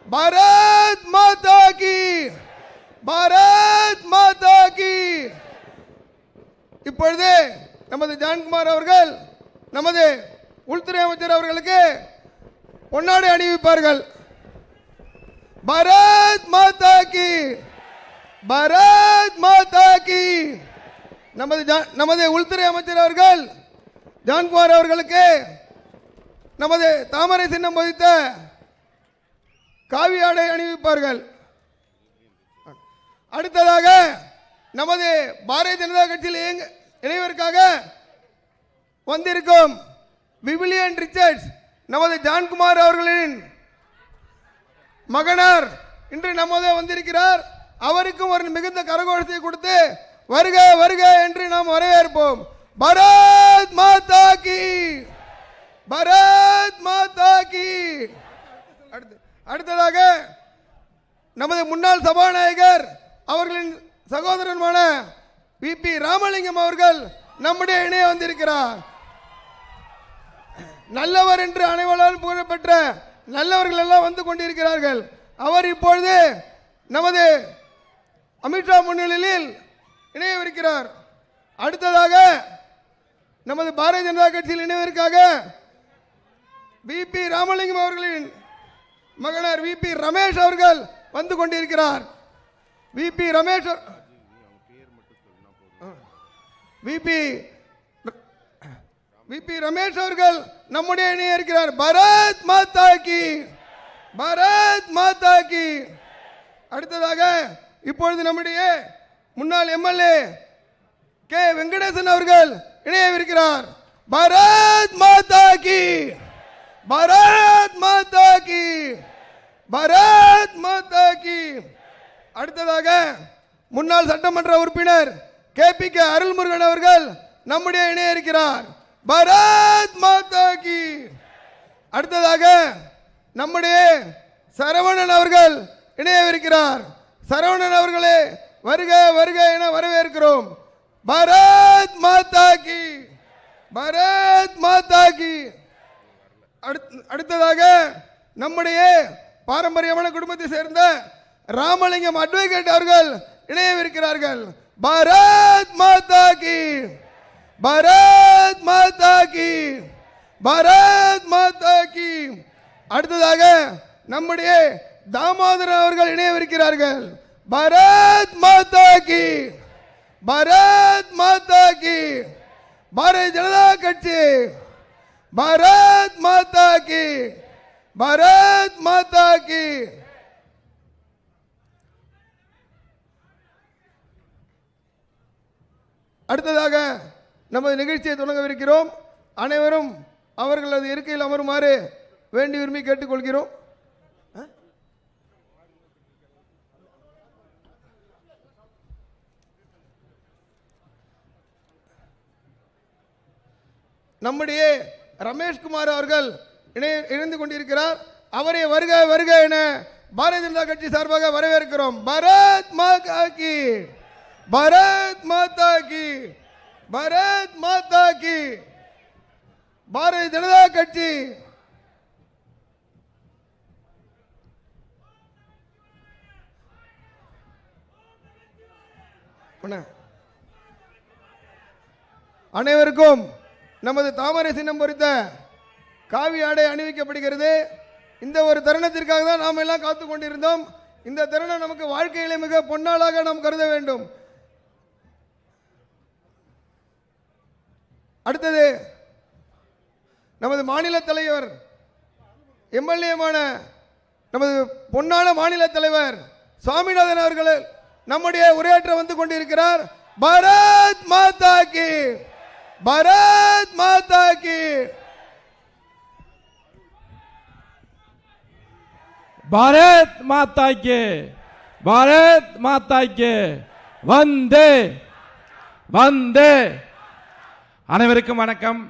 பாரத் மாதா கி, பாரத் மாதா கி. இப்பொழுது நமது ஜான்குமார் அவர்கள் நமது உள்துறை அமைச்சர் அவர்களுக்கு பொன்னாடை அணிவிப்பார்கள். பாரத் மாதா கி, பாரத் மாதா கி. நமது உள்துறை அமைச்சர் அவர்கள் ஜான்குமார் அவர்களுக்கு நமது தாமரை சின்னம் பதித்த காவி ஆடை அணிவிப்பார்கள். அடுத்ததாக நமது பாரதிய ஜனதா கட்சியில் இணைவதற்காக வந்திருக்கும் விவிலியன் ரிச்சர்ட்ஸ் நமது ஜான்குமார் அவர்களின் மகனார் இன்று நமது வந்திருக்கிறார். அவருக்கும் ஒரு மிகுந்த கரகோஷத்தை கொடுத்து வருக வருக என்று நாம் வரவேற்போம். பாரத் மாதா கி, பாரத் மாதா கி. அடுத்ததாக நமது முன்னாள் சபாநாயகர் அவர்களின் சகோதரனுமான விபி ராமலிங்கம் அவர்கள் நம்முடைய இணைய வந்திருக்கிறார். நல்லவர் என்று அனைவரால் புகழப்பெற்ற நல்லவர்கள் எல்லாம் வந்து கொண்டிருக்கிறார்கள். அவர் இப்பொழுது நமது அமித்ஷா முன்னிலையில் இணையவிருக்கிறார். அடுத்ததாக நமது பாரதிய ஜனதா கட்சியில் இணைவதற்காக விபி ராமலிங்கம் அவர்களின் மகனார் விபி ரமேஷ் அவர்கள் வந்து கொண்டிருக்கிறார். விபி ரமேஷ் அவர்கள் நம்முடைய இணைய இருக்கிறார். பாரத் மாதா கி, பாரத் மாதா கி. அடுத்ததாக இப்பொழுது நம்முடைய முன்னாள் எம்எல்ஏ கே வெங்கடேசன் அவர்கள் இணையவிருக்கிறார். பாரத் மாதா கி, பாரத் மாதா கி, பாரத் மாதா கி. அடுத்ததாக முன்னாள் சட்டமன்ற உறுப்பினர் KPK அருள்முருகன் அவர்கள் நம்முடைய இணைய இருக்கிறார். பாரத் மாதா கி. அடுத்ததாக நம்முடைய சரவணன் அவர்கள் இணையவிருக்கிறார். சரவணன் அவர்களே வருக வருக என வரவேற்கிறோம். பாரத் மாதா கி, பாரத் மாதா கி. அடுத்ததாக நம்முடைய பாரம்பரியமான குடும்பத்தை சேர்ந்த ராமலிங்கம் அட்வொகேட் அவர்கள் இணையவிருக்கிறார்கள். பாரத் மாதா கி, பாரத் மாதா கி, பாரத் மாதா கி. அடுத்ததாக நம்முடைய தாமோதரன் அவர்கள் இணையவிருக்கிறார்கள். பாரத் மாதா கி, பாரத் மாதா கி. பாரதிய ஜனதா கட்சி, பாரத் மாதா கி, பாரத் மாதா கி. அடுத்ததாக நமது நிகழ்ச்சியை தொடங்கவிருக்கிறோம். அனைவரும் அவர்களது இருக்கையில் அமருமாறு வேண்டி விரும்பி கேட்டுக்கொள்கிறோம். நம்முடைய ரமேஷ்குமார் அவர்கள் இணைந்து கொண்டிருக்கிறார். அவரை வருக வருக என பாரதிய ஜனதா கட்சி சார்பாக வரவேற்கிறோம். பாரத் மாதா கி, பாரத் மாதா கி, பாரத் மாதா கி. பாரதிய ஜனதா கட்சி. அனைவருக்கும் நமது தாமரை சின்னம் பொறித்த காவி ஆடை அணிவிக்கப்படுகிறது. இந்த ஒரு தருணத்திற்காக தான் நாம் எல்லாம் காத்துக் கொண்டிருந்தோம். இந்த தருணம் நமக்கு வாழ்க்கையிலே மிக பொன்னாளாக நாம் கருத வேண்டும். அடுத்தது நமது மாநில தலைவர் எம்எல்ஏமான நமது பொன்னான மாநில தலைவர் சுவாமிநாதன் அவர்கள் நம்முடைய உரையாற்ற வந்து கொண்டிருக்கிறார். பாரத் மாதா கி, பாரத் மாதா கி. பாரத் மாதா கி, பாரத் மாதா கி. வந்தே வந்தே. அனைவருக்கும் வணக்கம்.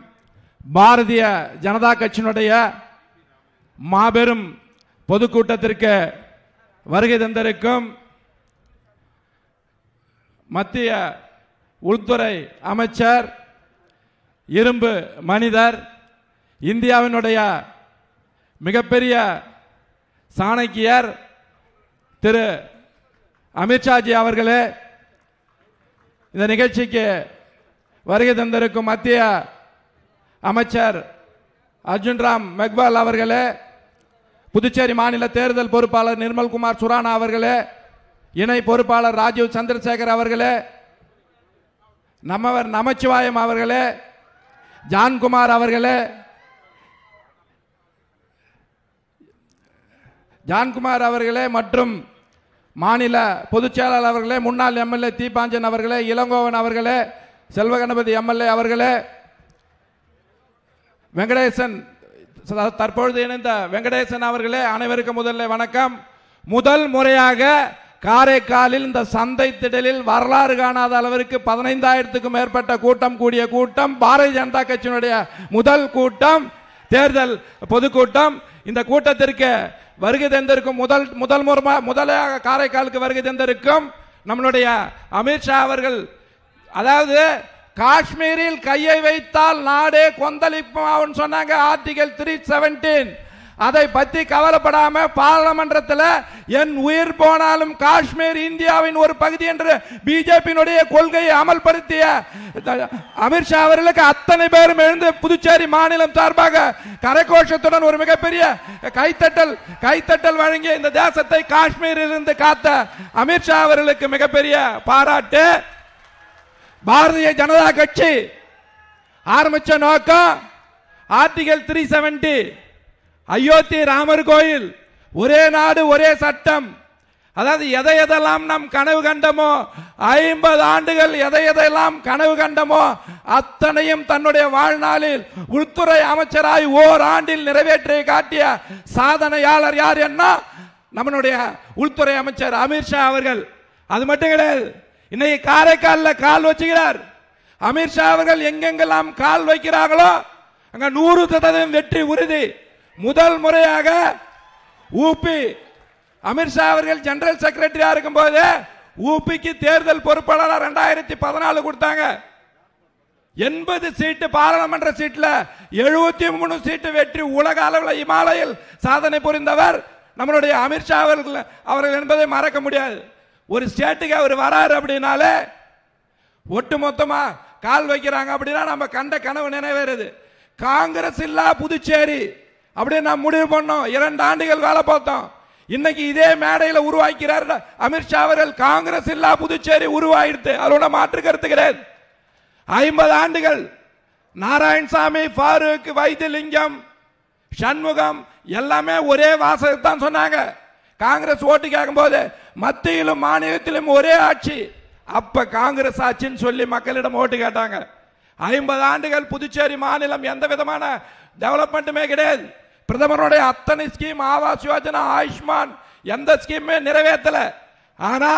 பாரதிய ஜனதா கட்சியினுடைய மாபெரும் பொதுக்கூட்டத்திற்கு வருகை தந்திருக்கும் மத்திய உள்துறை அமைச்சர், இரும்பு மனிதர், இந்தியாவினுடைய மிகப்பெரிய சாணக்கியர் திரு அமித்ஷாஜி அவர்களே, இந்த நிகழ்ச்சிக்கு வருகை தந்திருக்கும் மத்திய அமைச்சர் அர்ஜுன் ராம் மெக்வால் அவர்களே, புதுச்சேரி மாநில தேர்தல் பொறுப்பாளர் நிர்மல்குமார் சுரானா அவர்களே, இணை பொறுப்பாளர் ராஜீவ் சந்திரசேகர் அவர்களே, நம்மவர் நமச்சிவாயம் அவர்களே, ஜான்குமார் அவர்களே, மற்றும் மாநில பொதுச் செயலாளர் அவர்களே, முன்னாள் எம்எல்ஏ தீபாஞ்சன் அவர்களே, இளங்கோவன் அவர்களே, செல்வகணபதி எம்எல்ஏ அவர்களே, வெங்கடேசன் தற்பொழுது இணைந்த வெங்கடேசன் அவர்களே, அனைவருக்கும் முதல்ல வணக்கம். முதல் முறையாக காரைக்காலில் இந்த சந்தை திடலில் வரலாறு காணாத அளவிற்கு 15,000க்கும் மேற்பட்ட கூட்டம் கூடிய கூட்டம் பாரதிய ஜனதா கட்சியினுடைய முதல் கூட்டம், தேர்தல் பொதுக்கூட்டம். இந்த கூட்டத்திற்கு வருகை தந்திருக்கும் முதலாக காரைக்காலுக்கு வருகை தந்திருக்கும் நம்மளுடைய அமித்ஷா அவர்கள், அதாவது காஷ்மீரில் கையை வைத்தால் நாடே கொந்தளிக்கும் சொன்னாங்க. ஆர்டிகல் 317 அதை பத்தி கவலைப்படாம பார்லமெண்டத்தில் என் உயிர் போனாலும் காஷ்மீர் இந்தியாவின் ஒரு பகுதி என்று பிஜேபியினுடைய கொள்கையை அமல்படுத்திய அமித்ஷா அவர்களுக்கு அத்தனை பேரும் எழுந்து புதுச்சேரி மாநிலம் சார்பாக கரகோஷத்துடன் ஒரு மிகப்பெரிய கைத்தட்டல் வழங்கிய இந்த தேசத்தை காஷ்மீரில் இருந்து காத்த அமித்ஷா அவர்களுக்கு மிகப்பெரிய பாராட்டு. பாரதிய ஜனதா கட்சி ஆரம்பிச்ச நோக்கம் ஆர்டிகல் 370, அயோத்தி ராமர் கோயில், ஒரே நாடு ஒரே சட்டம். அதாவது எதையெல்லாம் நாம் கனவு கண்டமோ, 50 ஆண்டுகள் எதையெல்லாம் கனவு கண்டமோ அத்தனையும் தன்னுடைய வாழ்நாளில் உள்துறை அமைச்சராய் ஓராண்டில் நிறைவேற்றி காட்டிய சாதனையாளர் யார் என்ன? நம்மளுடைய உள்துறை அமைச்சர் அமித்ஷா அவர்கள். அது மட்டும் கிடையாது, இன்னைக்கு காரைக்காலில் கால் வச்சுக்கிறார். அமித்ஷா அவர்கள் எங்கெங்கெல்லாம் கால் வைக்கிறார்களோ அங்க 100% வெற்றி உறுதி. முதல் முறையாக ஊபி அமித்ஷா அவர்கள் ஜெனரல் செக்ரட்டரியா இருக்கும் போது ஊபிக்கு தேர்தல் பொறுப்பாளர் 2014 கொடுத்தாங்க. 80 சீட்டு பாராளுமன்ற சீட்ல 73 சீட்டு வெற்றி உலக அளவில் இமாலயில் சாதனை புரிந்தவர் நம்மளுடைய அமித்ஷா அவர்கள் என்பதை மறக்க முடியாது. ஒரு ஸ்டேட்டுக்கு அவர் வராரு அப்படின்னாலே ஒட்டு மொத்தமா கால் வைக்கிறாங்க அப்படின்னா நம்ம கண்ட கனவு நிறைவேறுது. காங்கிரஸ் இல்லா புதுச்சேரி அப்படின்னு நாம் முடிவு பண்ணோம். 2 ஆண்டுகள் வேலை பார்த்தோம். இன்னைக்கு இதே மேடையில் உருவாக்கிறார் அமித்ஷா அவர்கள். காங்கிரஸ் இல்லா புதுச்சேரி உருவாயிடுத்து, அதோட மாற்று கருத்து கிடையாது. 50 ஆண்டுகள் நாராயணசாமி, ஃபாரூக், வைத்திலிங்கம், சண்முகம் எல்லாமே ஒரே வாசகத்தான் சொன்னாங்க. காங்கிரஸ் ஓட்டு கேட்கும் போது மத்தியிலும் மாநிலத்திலும் ஒரே ஆட்சி, அப்ப காங்கிரஸ் ஆட்சின்னு சொல்லி மக்களிடம் ஓட்டு கேட்டாங்க. 50 ஆண்டுகள் புதுச்சேரி மாநிலம் எந்த விதமான டெவலப்மெண்ட்டுமே கிடையாது. பிரதமருடைய அத்தனை ஸ்கீம், ஆவாஸ் யோஜனா, ஆயுஷ்மான், எந்த ஸ்கீமே நிறைவேற்றல. ஆனா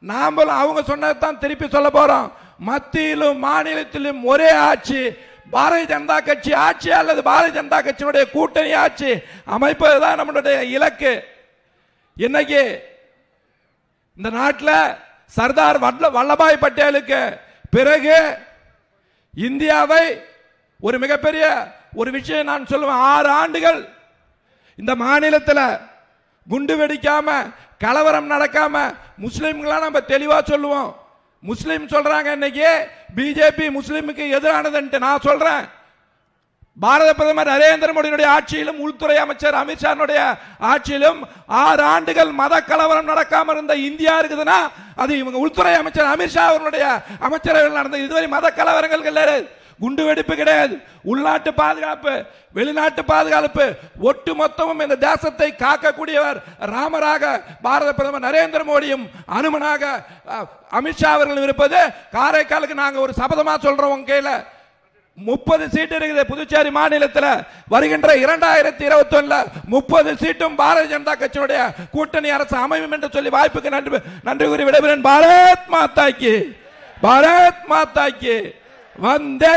நாமளும் அவங்க சொன்னதான் திருப்பி சொல்ல போறோம். மத்தியிலும் மாநிலத்திலும் ஒரே ஆட்சி, பாரதிய ஜனதா கட்சி ஆட்சி அல்லது பாரதிய ஜனதா கட்சியினுடைய கூட்டணி ஆட்சி அமைப்பதுதான் நம்மளுடைய இலக்கு. இன்னைக்கு இந்த நாட்டில் சர்தார் வல்லபாய் பட்டேலுக்கு பிறகு இந்தியாவை ஒரு மிகப்பெரிய ஒரு விஷயம் நான் சொல்லுவேன். 6 ஆண்டுகள் இந்த மாநிலத்தில் குண்டு வெடிக்காம, கலவரம் நடக்காம, முஸ்லிம்களா நம்ம தெளிவா சொல்லுவோம். முஸ்லிம் சொல்றாங்க இன்னைக்கு பிஜேபி முஸ்லிமுக்கு எதிரானது. நான் சொல்றேன், பாரத பிரதமர் நரேந்திர மோடியுடைய ஆட்சியிலும் உள்துறை அமைச்சர் அமித்ஷா ஆட்சியிலும் 6 ஆண்டுகள் மத கலவரம் நடக்காம இருந்த இந்தியா இருக்குதுன்னா அது இவங்க உள்துறை அமைச்சர் அமித்ஷா அவர்களுடைய அமைச்சரவையில் நடந்த இதுவரை மத கலவரங்கள் கிடையாது, குண்டு வெடிப்பு கிடையாது. உள்நாட்டு பாதுகாப்பு, வெளிநாட்டு பாதுகாப்பு, ஒட்டு மொத்தமும் இந்த தேசத்தை காக்கக்கூடியவர் ராமராக பாரத பிரதமர் நரேந்திர மோடியும் அனுமனாக அமித்ஷா அவர்கள் இருப்பது காரைக்காலுக்கு நாங்க ஒரு சபதமா சொல்றோம். உங்க கையில 30 சீட்டு இருக்குது புதுச்சேரி மாநிலத்தில். வருகின்ற 2021 30 சீட்டும் பாரதிய ஜனதா கட்சியினுடைய கூட்டணி அரசு அமையும் என்று சொல்லி வாய்ப்புக்கு நன்றி கூறி விடைபெறுகிறேன். பாரத் மாதா கி, பாரத் மாதா கி, வந்தே.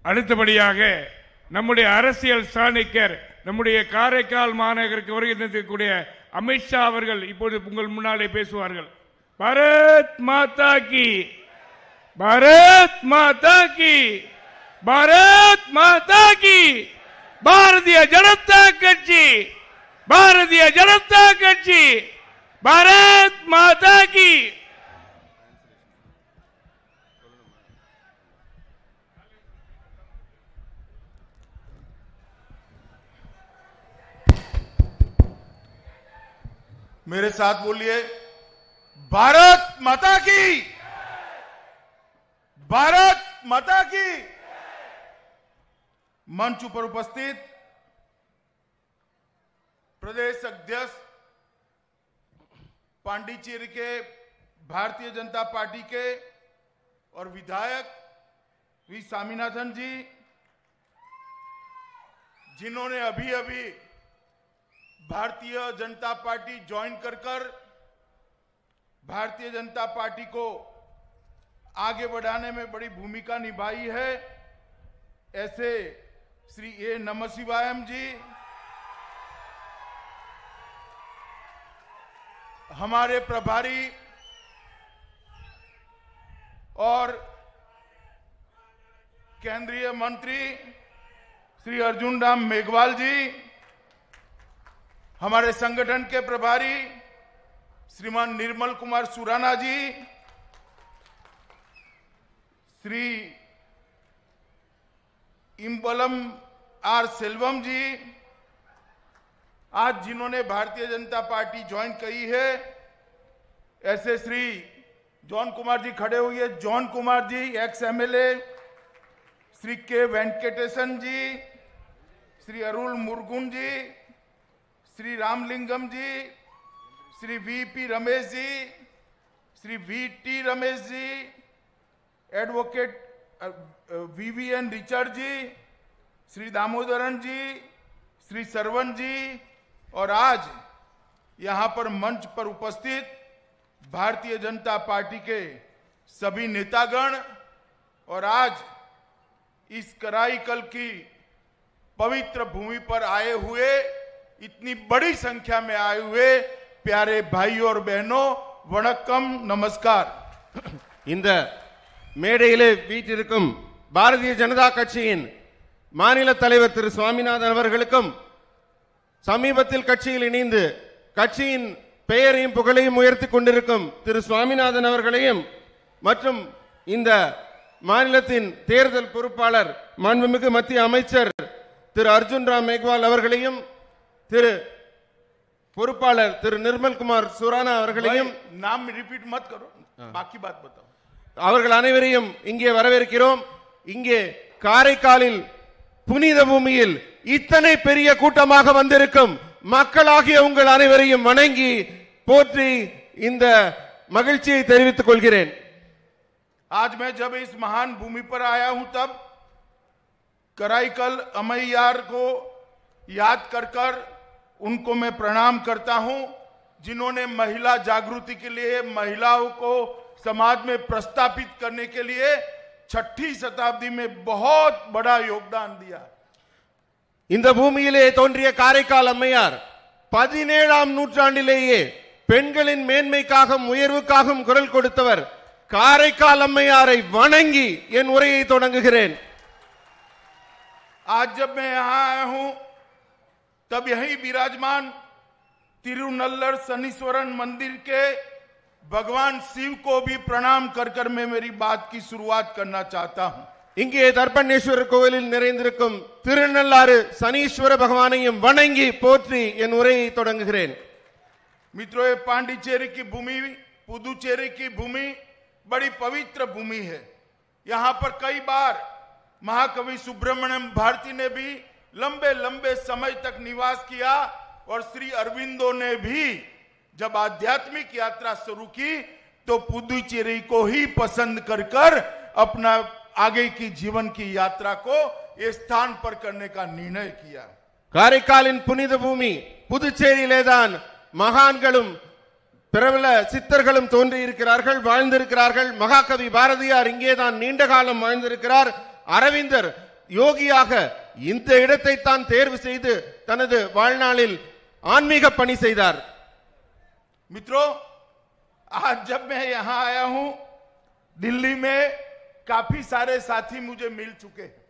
அடுத்தபடியாக நம்முடைய அரசியல் சாணக்கியர், நம்முடைய காரைக்கால் மாநகருக்கு வருகை தந்திருக்கக்கூடிய அமித்ஷா அவர்கள் இப்போது உங்கள் முன்னாலே பேசுவார்கள். பாரத் மாதா கி, भारत माता की, भारत माता की, भारतीय जनता कक्षी, भारतीय जनता कक्षी, भारत माता की। मेरे साथ बोलिए, भारत माता की, भारत माता की। मंच पर उपस्थित प्रदेश अध्यक्ष पांडिचेरी के भारतीय जनता पार्टी के और विधायक वी स्वामीनाथन जी, जिन्होंने अभी अभी भारतीय जनता पार्टी ज्वाइन कर भारतीय जनता पार्टी को आगे बढ़ाने में बड़ी भूमिका निभाई है, ऐसे श्री ए नमशिवायम जी, हमारे प्रभारी और केंद्रीय मंत्री श्री अर्जुन राम मेघवाल जी, हमारे संगठन के प्रभारी श्रीमान निर्मल कुमार सुराना जी, श्री इम्बलम आर सेल्वम जी, आज जिन्होंने भारतीय जनता पार्टी ज्वाइन की है, ऐसे श्री जॉन कुमार जी खड़े हुए, John Kumar ji ex MLA, Shri के वेंकटेशन जी, श्री अरुल मुरुगन जी, श्री रामलिंगम जी, Shri VP Ramesh ji, Shri VT Ramesh ji, advocate VVN Richard जी, श्री दामोदरन जी, श्री सरवन जी, और आज यहां पर मंच पर उपस्थित भारतीय जनता पार्टी के सभी नेतागण और आज इस कराईकल की पवित्र भूमि पर आए हुए, इतनी बड़ी संख्या में आए हुए प्यारे भाइयों और बहनों, वणक्कम, नमस्कार। இந்த மேடையிலே வீற்றிருக்கும் பாரதிய ஜனதா கட்சியின் மாநில தலைவர் திரு சுவாமிநாதன் அவர்களுக்கும், சமீபத்தில் கட்சியில் இணைந்து கட்சியின் பெயரையும் புகழையும் உயர்த்தி கொண்டிருக்கும் திரு சுவாமிநாதன் அவர்களையும், மற்றும் இந்த மாநிலத்தின் தேர்தல் பொறுப்பாளர் மாண்புமிகு மத்திய அமைச்சர் திரு அர்ஜுன் ராம் மேக்வால் அவர்களையும், திரு பொறுப்பாளர் திரு நிர்மல் குமார் சுரானா அவர்களையும், नाम रिपीट मत करो, बाकी बात बताओ, அவர்கள் அனைவரையும் இங்கே வரவேற்கிறோம். இங்கே காரைக்காலில் புனித பூமியில் இத்தனை பெரிய கூட்டமாக வந்திருக்கும் மக்களாகிய உங்கள் அனைவரையும் வணங்கி போற்றி இந்த மகிழ்ச்சியை தெரிவித்துக் கொள்கிறேன். आज मैं जब इस महान भूमि पर आया हूं तब कराईकल अमैयार को याद कर उनको मैं प्रणाम करता हूं, जिन्होंने महिला जागृति के लिए, महिलाओं को समाज में प्रस्थापित करने के लिए 6वीं शताब्दी में बहुत बड़ा योगदान दिया. இந்த பூமியிலே தோன்றிய காரைக்கால் அம்மையார் 17ஆம் நூற்றாண்டிலேயே பெண்களின் மேன்மைக்காகவும் உயர்வுக்காகவும் குரல் கொடுத்தவர். காரைக்கால் அம்மையாரை வணங்கி என் உரையை தொடங்குகிறேன். आज जब मैं यहां आया हूं तब यही विराजमान तिरुनल्लर शनीश्वरन मंदिर के भगवान शिव को भी प्रणाम कर मैं मेरी बात की शुरुआत करना चाहता हूं. இங்கே தர்ப்பணேஸ்வரர் கோவிலில் நிறைந்திருக்கும் திருநள்ளாறு சனீஸ்வர பகவானையும் வணங்கி போற்றி என் உரையை தொடங்குகிறேன். मित्रों, ये पांडिचेरी की भूमि, पुदुचेरी की भूमि बड़ी पवित्र भूमि है. यहां पर कई बार महाकवि सुब्रमण्यम भारती ने भी लंबे लंबे समय तक निवास किया और श्री अरविंदो ने भी जब आध्यात्मिक यात्रा शुरू की तो पुदुचेरी को ही पसंद कर अपना आगे की जीवन की यात्रा को इस स्थान पर करने का निर्णय किया. காரைக்காலின் புனித பூமி புதுச்சேரியிலேதான் மகான்களும் பிரபல சித்தர்களும் தோன்றி இருக்கிறார்கள், வாழ்ந்திருக்கிறார்கள். மகாகவி பாரதியார் இங்கேதான் நீண்ட காலம் வாழ்ந்திருக்கிறார். அரவிந்தர் யோகியாக இந்த இடத்தை தான் தேர்வு செய்து தனது வாழ்நாளில் ஆன்மீக பணி செய்தார். मित्रों, आज जब मैं यहां आया हूं दिल्ली में काफी सारे साथी मुझे मिल चुके हैं।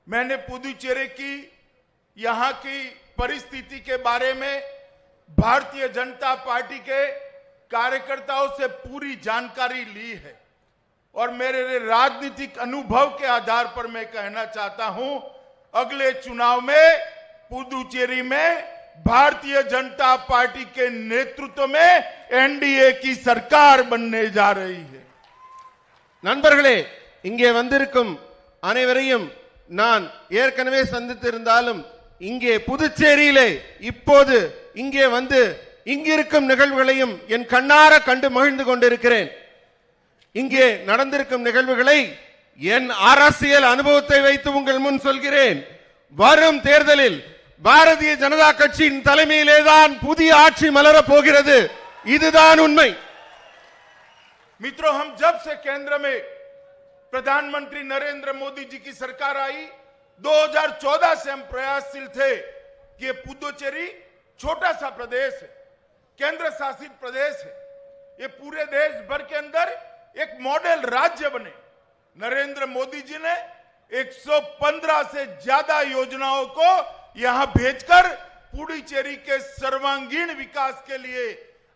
मैंने पुदुचेरी की यहां की परिस्थिति के बारे में भारतीय जनता पार्टी के कार्यकर्ताओं से पूरी जानकारी ली है और मेरे राजनीतिक अनुभव के आधार पर मैं कहना चाहता हूं, अगले चुनाव में पुदुचेरी में भारतीय जनता पार्टी के नेतृत्व में एनडीए की सरकार बनने जा रही है। நண்பர்களே, இங்கே வந்திருக்கும் அனைவரையும் நான் ஏற்கனவே சந்தித்திருந்தாலும் இங்கே புதுச்சேரியிலே இப்போது இங்கே வந்து இங்கிருக்கும் நிகழ்வுகளையும் என் கண்ணார கண்டு மகிழ்ந்து கொண்டிருக்கிறேன். இங்கே நடந்திருக்கும் நிகழ்வுகளை என் அரசியல் அனுபவத்தை வைத்து உங்கள் முன் சொல்கிறேன். வரும் தேர்தலில் பாரதிய ஜனதா கட்சியின் தலைமையிலேதான் புதிய ஆட்சி மலரப் போகிறது. இதுதான் உண்மை. मित्रों, हम जब से केंद्र में प्रधानमंत्री नरेंद्र मोदी जी की सरकार आई, 2014 से हम प्रयासशील थे कि पुदुचेरी छोटा सा प्रदेश है, केंद्र शासित प्रदेश है, ये पूरे देश भर के अंदर एक मॉडल राज्य बने। नरेंद्र मोदी जी ने 115 से ज्यादा योजनाओं को यहां भेजकर पुडुचेरी के सर्वांगीण विकास के लिए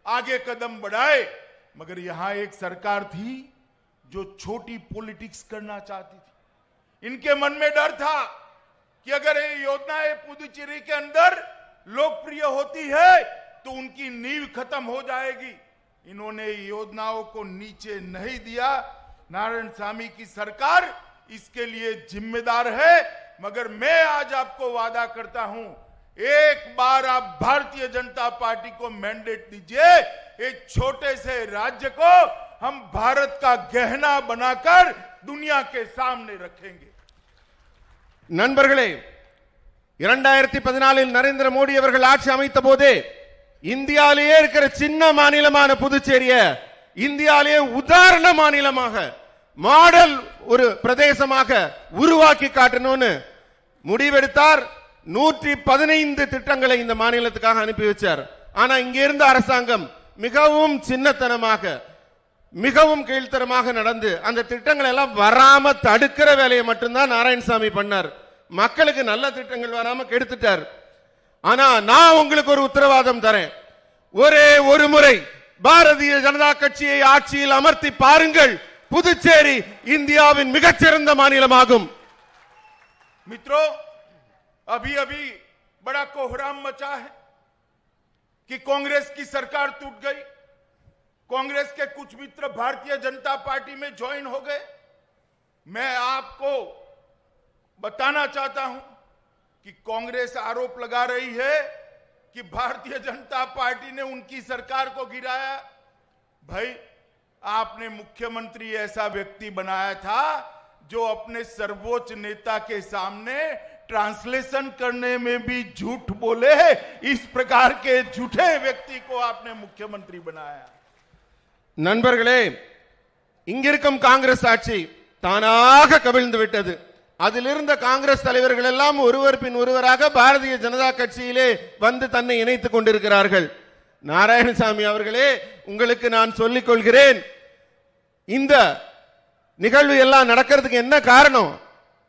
आगे कदम बढ़ाए। मगर यहां एक सरकार थी जो छोटी पॉलिटिक्स करना चाहती थी। इनके मन में डर था कि अगर ये योजनाएं पुदुचेरी के अंदर लोकप्रिय होती है तो उनकी नींव खत्म हो जाएगी। इन्होंने योजनाओं को नीचे नहीं दिया। नारायणसामी की सरकार इसके लिए जिम्मेदार है। मगर मैं आज आपको वादा करता हूं, एक बार आप भारतीय जनता पार्टी को मैंडेट दीजिए, एक छोटे से राज्य को हम भारत का गहना बनाकर दुनिया के सामने रखेंगे। நண்பர்களே, 2014 நரேந்திர மோடி அவர்கள் ஆட்சி அமைத்த போதே இந்தியாவிலேயே இருக்கிற சின்ன மாநிலமான புதுச்சேரிய இந்தியாவிலேயே உதாரண மாநிலமாக மாடல் ஒரு பிரதேசமாக உருவாக்கி காட்டணும்னு முடிவெடுத்தார். 115 திட்டங்களை இந்த மாநிலத்துக்காக அனுப்பி வச்சார். ஆனா இங்க இருந்த அரசாங்கம் மிகவும் சின்னத்தனமாக மிகவும் கீழ்த்தரமாக நடந்து அந்த திட்டங்கள் எல்லாம் வராம தடுக்கிற வேலையை மட்டும்தான் நாராயணசாமி பண்ணார். மக்களுக்கு நல்ல திட்டங்கள் வராம கெடுத்துட்டார். ஆனா நான் உங்களுக்கு ஒரு உத்தரவாதம் தரேன், ஒரே ஒரு முறை பாரதிய ஜனதா கட்சியை ஆட்சியில் அமர்த்தி பாருங்கள், புதுச்சேரி இந்தியாவின் மிகச்சிறந்த மாநிலமாகும். मित्रों, अभी अभी बड़ा कोहराम मचा है कि कांग्रेस की सरकार टूट गई। कांग्रेस के कुछ मित्र भारतीय जनता पार्टी में ज्वाइन हो गए। मैं आपको बताना चाहता हूं कि कांग्रेस आरोप लगा रही है कि भारतीय जनता पार्टी ने उनकी सरकार को गिराया। भाई, आपने मुख्यमंत्री ऐसा व्यक्ति बनाया था जो अपने सर्वोच्च नेता के सामने ट्रांसलेशन करने में भी झूठ बोले। इस प्रकार के झूठे व्यक्ति को आपने मुख्यमंत्री बनाया। நண்பர்களே, இங்கிருக்கும் காங்கிரஸ் ஆட்சி தானாக கவிழ்ந்து விட்டது. அதிலிருந்த காங்கிரஸ் தலைவர்கள் எல்லாம் ஒருவர் பின் ஒருவராக பாரதிய ஜனதா கட்சியிலே வந்து தன்னை இணைத்துக் கொண்டிருக்கிறார்கள். நாராயணசாமி அவர்களே, உங்களுக்கு நான் சொல்லிக் கொள்கிறேன், இந்த நிகழ்வு எல்லாம் நடக்கிறதுக்கு என்ன காரணம்?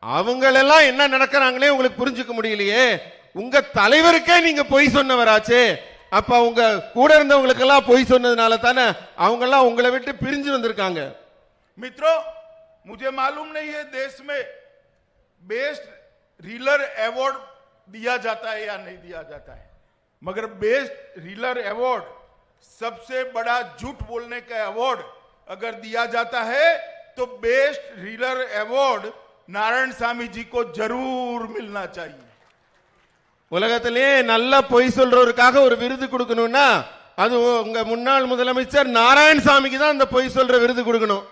அவங்களெல்லாம் என்ன நடக்கிறாங்களே உங்களுக்கு புரிஞ்சுக்க முடியலையே. உங்க தலைவருக்கே நீங்க பொய் சொன்னவராச்சே. அப்ப உங்க கூட இருந்தவங்களுக்கு எல்லாம் பொய் சொன்னதுனால தானே அவங்க எல்லாம் உங்களை விட்டு பிரிஞ்சு வந்திருக்காங்க. मित्रों, मुझे मालूम नहीं है देश में बेस्ट रीलर अवार्ड दिया जाता है या नहीं दिया जाता है, मगर बेस्ट रीलर अवार्ड, सबसे बड़ा झूठ बोलने का अवार्ड अगर दिया जाता है तो बेस्ट रीलर अवार्ड नारायणसामी जी को जरूर मिलना चाहिए. உலகத்திலே நல்ல பொய் சொல்றவருக்காக ஒரு விருது கொடுக்கணும்னா அது உங்க முன்னாள் முதலமைச்சர் நாராயணசாமிக்கு தான் அந்த பொய் சொல்ற விருது கொடுக்கணும்.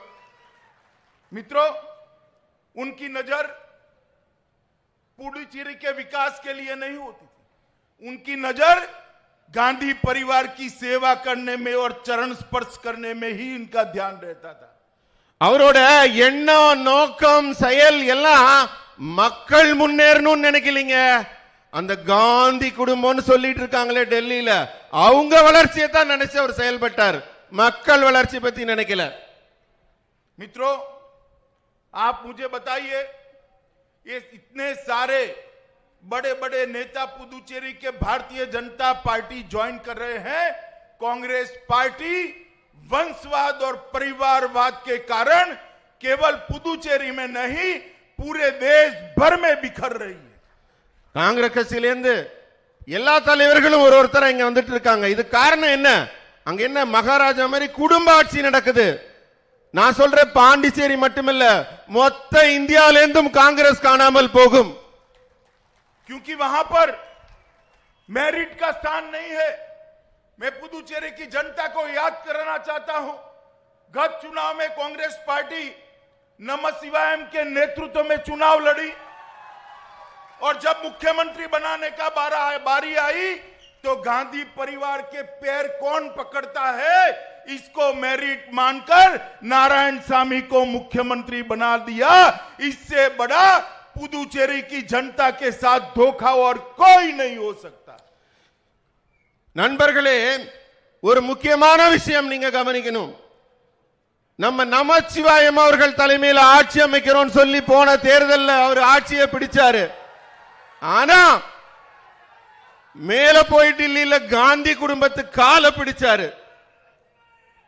मित्रों, उनकी नजर पुडुचेरी के विकास के लिए नहीं होती थी. उनकी नजर गांधी परिवार की सेवा करने में और चरण स्पर्श करने में ही इनका ध्यान रहता था. அவரோட எண்ணம் நோக்கம் செயல் எல்லாம் மக்கள் முன்னேறணும்னு நினைக்கலீங்க. அந்த காந்தி குடும்பம்னு சொல்லிட்டு இருக்காங்களே டெல்லியில, அவங்க வளர்ச்சியை தான் நினைச்சு அவர் செயல்பட்டார். மக்கள் வளர்ச்சி பத்தி நினைக்கல. मित्रों, आप मुझे बताइए, ये इतने सारे बड़े बड़े नेता पुदुचेरी के भारतीय जनता पार्टी ज्वाइन कर रहे हैं। कांग्रेस पार्टी वंशवाद और परिवारवाद के कारण केवल पुदुचेरी में नहीं, पूरे देश भर में बिखर रही है। காங்கிரஸ் கட்சியிலிருந்து எல்லா தலைவர்களும் ஒருத்தர இங்க வந்துட்டு இருக்காங்க. இது காரணம் என்ன? அங்க என்ன மகாராஜா மாதிரி குடும்ப ஆட்சி நடக்குது. நான் சொல்றேன், பாண்டிச்சேரி மட்டுமில்ல, மொத்த இந்தியாவிலிருந்தும் காங்கிரஸ் காணாமல் போகும். क्योंकि वहां पर मेरिट का स्थान नहीं है। मैं पुदुचेरी की जनता को याद कराना चाहता हूं, गत चुनाव में कांग्रेस पार्टी नमः शिवायम के नेतृत्व में चुनाव लड़ी और जब मुख्यमंत्री बनाने का बारी आई तो गांधी परिवार के पैर कौन पकड़ता है, इसको मेरिट मानकर नारायण सामी को मुख्यमंत्री बना दिया। इससे बड़ा पुदुचेरी की जनता के साथ धोखा और कोई नहीं हो सकता। நண்பர்களே, ஒரு முக்கியமான விஷயம் நீங்க கவனிக்கணும். நம்ம நமச்சிவாயம் அவர்கள் தலைமையில் ஆட்சி அமைக்கிறோம் சொல்லி போன தேர்தல்ல அவர் ஆட்சியை பிடிச்சாரு. ஆனா மேல போய் டில்லியில காந்தி குடும்பத்து காலை பிடிச்சாரு.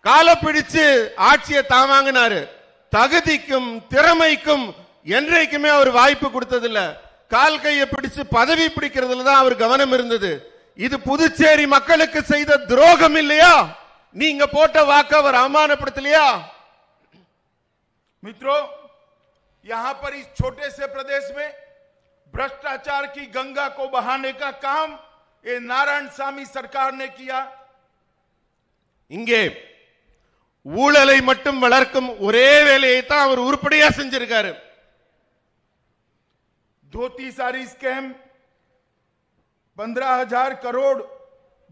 காலை பிடிச்சு ஆட்சியை தாமாங்கினாரு. தகுதிக்கும் திறமைக்கும் என்றைக்குமே அவர் வாய்ப்பு கொடுத்ததில்ல. கால் கையை பிடிச்சு பதவி பிடிக்கிறதுல தான் அவர் கவனம் இருந்தது. இது புதுச்சேரி மக்களுக்கு செய்த துரோகம் இல்லையா? நீங்க போட்ட வாக்கு அவர் அவமானப்படுத்தலையா? मित्रों, यहां पर इस छोटे से प्रदेश में भ्रष्टाचार की गंगा को बहाने का काम ये नारायण सामी सरकार ने किया। இங்கே ஊழலை மட்டும் வளர்க்கும் ஒரே வேலையை தான் அவர் உருப்படியா செஞ்சிருக்காரு. धोती सारी स्कैम 15,000 करोड़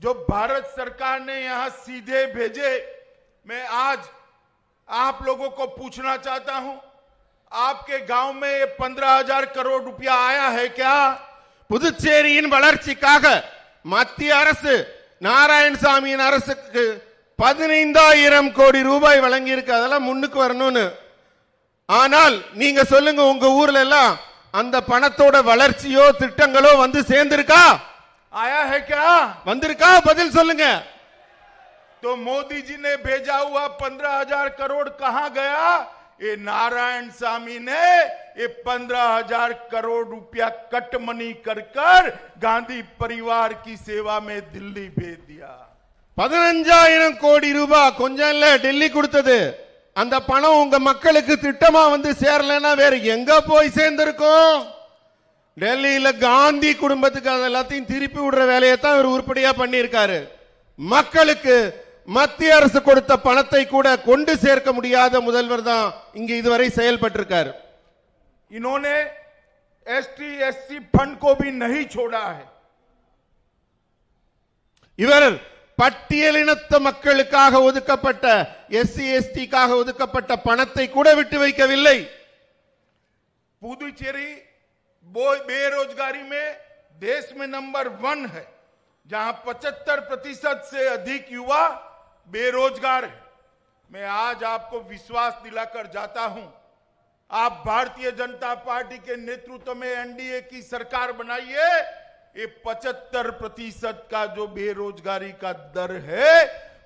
जो भारत सरकार ने यहां सीधे भेजे। मैं आज आप लोगों को पूछना चाहता हूं, आपके गांव में ये 15,000 करोड़ रुपया आया है क्या? புதுச்சேரியின் வளர்ச்சிக்காக மத்திய அரசு நாராயணசாமியின் அரசுக்கு 15,000 கோடி ரூபாய் வழங்கி இருக்கு. அதெல்லாம் முன்னுக்கு வரணும்னு. ஆனால் நீங்க சொல்லுங்க, உங்க ஊர்ல எல்லாம் அந்த பணத்தோட வளர்ச்சியோ திட்டங்களோ வந்து சேர்ந்திருக்கா? आया है क्या? வந்திருக்கா? பதில் சொல்லுங்க. तो मोदी जी ने भेजा हुआ 15,000 करोड़ कहां गया? ये नारायण सामी ने ये 15,000 करोड़ रुपया कट मनी कर गांधी परिवार की सेवा में दिल्ली भेज दिया। 15,000 கோடி ரூபாய் கொஞ்சம் இல்ல டெல்லி கொடுத்தது. அந்த பணம் உங்க மக்களுக்கு திட்டமா வந்து சேரலன்னா வேற எங்க போய் சேர்ந்திருக்கும்? டெல்லியில காந்தி குடும்பத்துக்கு அதெல்லாத்தையும் திருப்பி விடுற வேலையை தான் இவர் உருப்படியா பண்ணியிருக்காரு. மக்களுக்கு மத்திய அரசு கொடுத்த பணத்தை கூட கொண்டு சேர்க்க முடியாத முதல்வர் தான் இங்க இதுவரை செயல்பட்டிருக்காரு. इन्होंने एसटी एससी फंड को भी नहीं छोड़ा है। இவர் பட்டியலினத்த மக்களுக்காக ஒதுக்கப்பட்ட எஸ்சி எஸ்டிக்காக ஒதுக்கப்பட்ட பணத்தை கூட விட்டு வைக்கவில்லை. पुदुचेरी बेरोजगारी में देश में नंबर 1 है, जहां 75% से अधिक युवा बेरोजगार है। मैं आज आपको विश्वास दिलाकर जाता हूं, आप भारतीय जनता पार्टी के नेतृत्व में एनडीए की सरकार बनाइए, ये 75% का जो बेरोजगारी का दर है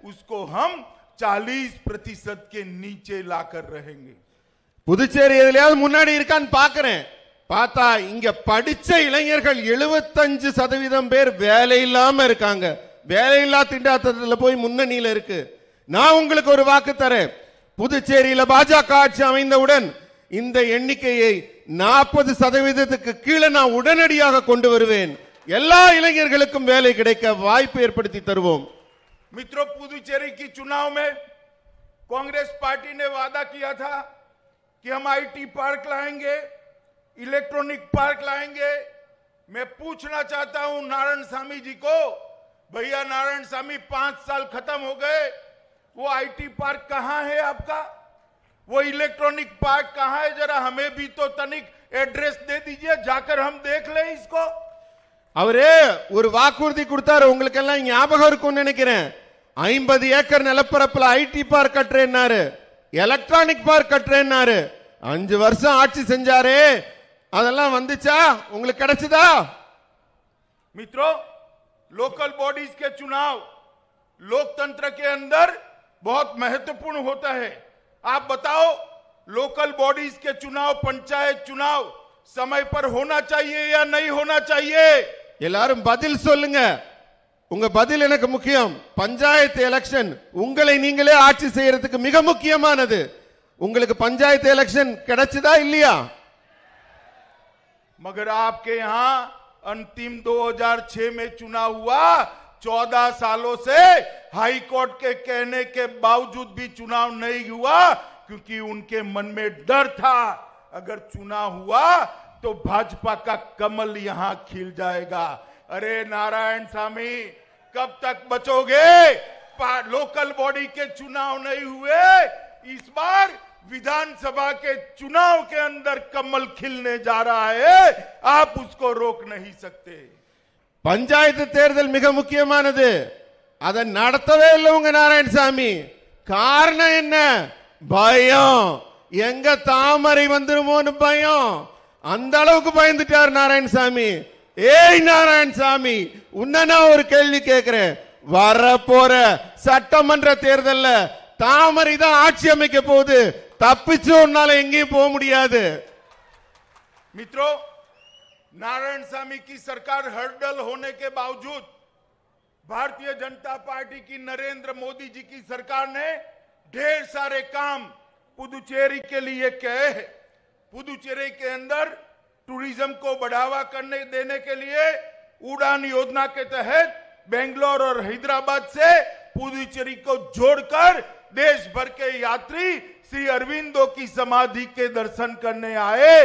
उसको हम 40% के नीचे लाकर रहेंगे। புதுச்சேரி எதுலயாவது முன்னாடி இருக்கான்னு பாக்குறேன். பார்த்தா இங்க படிச்ச இளைஞர்கள் 75% பேர் வேலை இல்லாம இருக்காங்க. வேலையில்லா திண்டாட்டத்துல போய் முன்னணியில இருக்கு. நான் உங்களுக்கு ஒரு வாக்கு தரேன், புதுச்சேரியில பாஜக ஆட்சி அமைந்தவுடன் இந்த எண்ணிக்கையை 40% கீழே நான் உடனடியாக கொண்டு வருவேன். எல்லா இளைஞர்களுக்கும் வேலை கிடைக்க வாய்ப்பு ஏற்படுத்தி தருவோம். मित्रों, पुदुचेरी की चुनाव में कांग्रेस पार्टी ने वादा किया था कि हम आईटी पार्क लाएंगे, इलेक्ट्रॉनिक पार्क लाएंगे। मैं पूछना चाहता हूं नारायण सामी जी को, भैया नारायण सामी 5 साल खत्म हो गए, वो आईटी पार्क कहां है आपका? वो इलेक्ट्रॉनिक पार्क कहां है? जरा हमें भी तो तनिक एड्रेस दे दीजिए, जाकर हम देख लें इसको। அவரே ஒரு வாக்குறுதி கொடுத்தாரு, உங்களுக்கு எல்லாம் ஞாபகம் இருக்கும்னு நினைக்கிறேன். 50 ஏக்கர் நிலப்பரப்புல ஐடி பார்க் கட்டுறேன்னாரு. எலக்ட்ரானிக் பார்க் கட்டுறேன்னாரு. 5 வருஷம் ஆட்சி செஞ்சாரு, அதெல்லாம் வந்துச்சா? உங்களுக்கு கிடைச்சதா? मित्रों, लोकल बॉडीज के चुनाव लोकतंत्र के अंदर बहुत महत्वपूर्ण होता है. आप बताओ, लोकल बॉडीज के चुनाव, पंचायत चुनाव समय पर होना चाहिए या नहीं होना चाहिए? எல்லாரும் பதில் சொல்லுங்க. உங்க பதில் எனக்கு முக்கியம். பஞ்சாயத்து எலெக்ஷன் உங்களை நீங்களே ஆட்சி செய்யறதுக்கு மிக முக்கியமானது. உங்களுக்கு பஞ்சாயத்து எலெக்ஷன் கிடைச்சதா இல்லையா? मगर आपके यहां अंतिम 2006 में चुनाव हुआ. 14 सालों से हाई कोर्ट के कहने के बावजूद भी चुनाव नहीं हुआ, क्योंकि उनके मन में डर था अगर चुनाव हुआ तो भाजपा का कमल यहां खिल जाएगा. अरे नारायण स्वामी, कब तक बचोगे? लोकल बॉडी के चुनाव नहीं हुए, इस बार विधानसभा के चुनाव के अंदर कमल खिलने जा रहा है. आप उसको रोक नहीं सकते. பஞ்சாயத்து தேர்தல் மிக முக்கியமானது. அதை நடத்தவே இல்லை உங்க நாராயணசாமி. காரணம் என்ன? பயம். எங்க தாமரை வந்துருமோன்னு பயம். அந்த அளவுக்கு பயந்துட்டார் நாராயணசாமி. ஏய் நாராயணசாமி, உன்ன நான் ஒரு கேள்வி கேட்கிறேன். வரப்போற சட்டமன்ற தேர்தல்ல தாமரை தான் ஆட்சி அமைக்க போகுது. தப்பிச்சு உன்னால எங்கேயும் போக முடியாது. मित्रों, नारायण स्वामी की सरकार हर्डल होने के बावजूद भारतीय जनता पार्टी की नरेंद्र मोदी जी की सरकार ने ढेर सारे काम पुदुचेरी के लिए किए हैं. पुदुचेरी के अंदर टूरिज्म को बढ़ावा करने देने के लिए उड़ान योजना के तहत बेंगलोर और हैदराबाद से पुदुचेरी को जोड़कर देश भर के यात्री श्री अरविंदो की समाधि के दर्शन करने आए.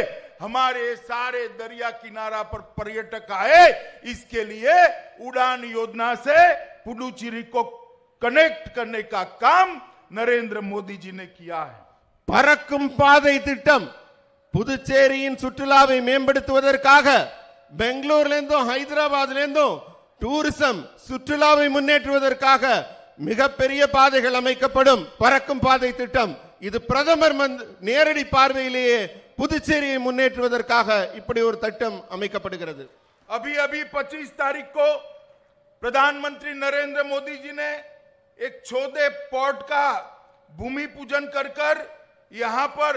हमारे सारे दरिया किनारा पर पर्यटक आए. इसके लिए उड़ान योजना से पुडुचेरी को कनेक्ट करने का काम नरेंद्र मोदी जी ने किया है. பறக்கும் பாதை திட்டம் புதுச்சேரியின் சுற்றுலாவை மேம்படுத்துவதற்காக பெங்களூர்ல இருந்தும் ஹைதராபாத்ல இருந்தும் டூரிசம் சுற்றுலாவை முன்னேற்றுவதற்காக மிகப்பெரிய பாதைகள் அமைக்கப்படும். பறக்கும் பாதை திட்டம் இது பிரதமர் நேரடி பார்வையிலேயே புதுச்சேரியை முன்னேற்றுவதற்காக இப்படி ஒரு திட்டம் அமைக்கப்படுகிறது. अभी 25 तारीख को प्रधानमंत्री नरेंद्र मोदी जी ने एक छोटे पोर्ट का भूमि पूजन कर यहां पर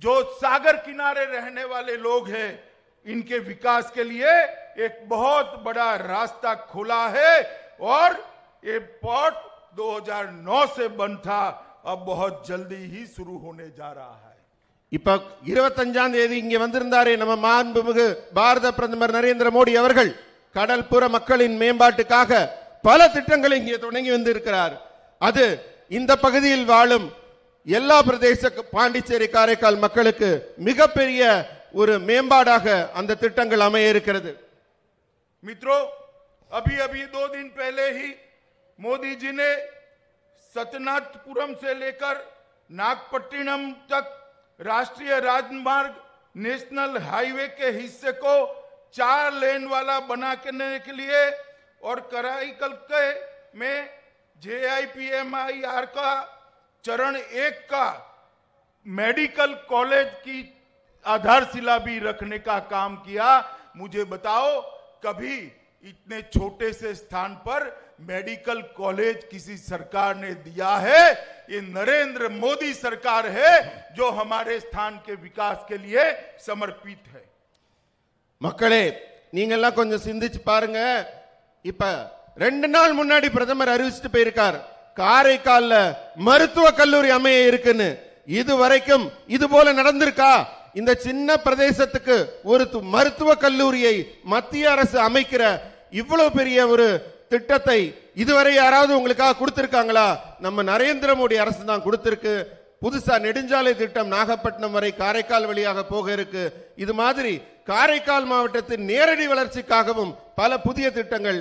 जो सागर किनारे रहने वाले लोग हैं, इनके विकास के लिए एक बहुत बड़ा रास्ता खोला है. और ये पोर्ट 2009 से बंद था, अब बहुत जल्दी ही शुरू होने जा रहा है. இப்ப 25ஆம் தேதி இங்க வந்திருந்தாரே நம்ம மாண்புமிகு பாரத பிரதமர் நரேந்திர மோடி அவர்கள், கடல்புற மக்களின் மேம்பாட்டுக்காக பல திட்டங்களை இங்கே தொடங்கி வந்திருக்கிறார். அது இந்த பகுதியில் வாழும் எல்லா பிரதேச பாண்டிச்சேரி காரைக்கால் மக்களுக்கு மிகப்பெரிய ஒரு மேம்பாடாக அந்த திட்டங்கள் அமைய இருக்கிறது. मित्रों, अभी 2 दिन पहले ही मोदी जी ने सतनाथपुरम से लेकर नागपट्टिनम तक राष्ट्रीय राजमार्ग नेशनल हाईवे के हिस्से को 4 लेन वाला बनाने के लिए और कराईकल के में JIPMIR का चरण 1 का मेडिकल कॉलेज की आधारशिला भी रखने का काम किया. मुझे बताओ, कभी इतने छोटे से स्थान पर मेडिकल कॉलेज किसी सरकार ने दिया है? ये नरेंद्र मोदी सरकार है जो हमारे स्थान के विकास के लिए समर्पित है. மக்களே, நீங்க எல்லாம் கொஞ்சம் சிந்திச்சு பாருங்க. இப்ப 2 நாள் முன்னாடி பிரதமர் அறிவிச்சிட்டு போயிருக்கார், காரைக்கால்ல மருத்துவ கல்லூரி அமைய இருக்குன்னு. இது வரைக்கும் இது போல நடந்திருக்கா? இந்த சின்ன பிரதேசத்துக்கு ஒரு மருத்துவ கல்லூரியை மத்திய அரசு அமைக்கிற இவ்வளவு பெரிய ஒரு திட்டத்தை இதுவரை யாராவது உங்களுக்காக கொடுத்திருக்காங்களா? நம்ம நரேந்திர மோடி அரசு தான் கொடுத்திருக்கு. புதுசா நெடுஞ்சாலை திட்டம் நாகப்பட்டினம் வரை காரைக்கால் வழியாக போக இருக்கு. இது மாதிரி காரைக்கால் மாவட்டத்தின் நேரடி வளர்ச்சிக்காகவும் பல புதிய திட்டங்கள்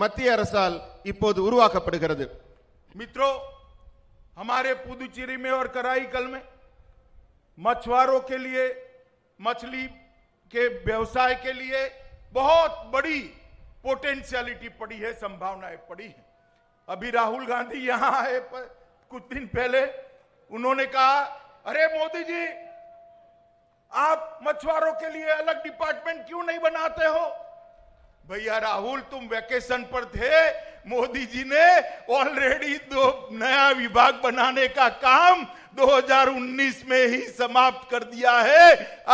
மத்திய அரசால் இப்போது உருவாக்கப்படுகிறது. मित्रों, हमारे पुदुचेरी में और कराईकल में मछुआरों के लिए, मछली के व्यवसाय के लिए बहुत बड़ी पोटेंशियलिटी पड़ी है, संभावनाएं पड़ी है. अभी राहुल गांधी यहां आए कुछ दिन पहले, उन्होंने कहा, अरे मोदी जी, आप मछुआरों के लिए अलग डिपार्टमेंट क्यों नहीं बनाते हो? भैया राहुल, तुम वैकेशन पर थे, मोदी जी ने ऑलरेडी 2 नया विभाग बनाने का काम 2019 में ही समाप्त कर दिया है।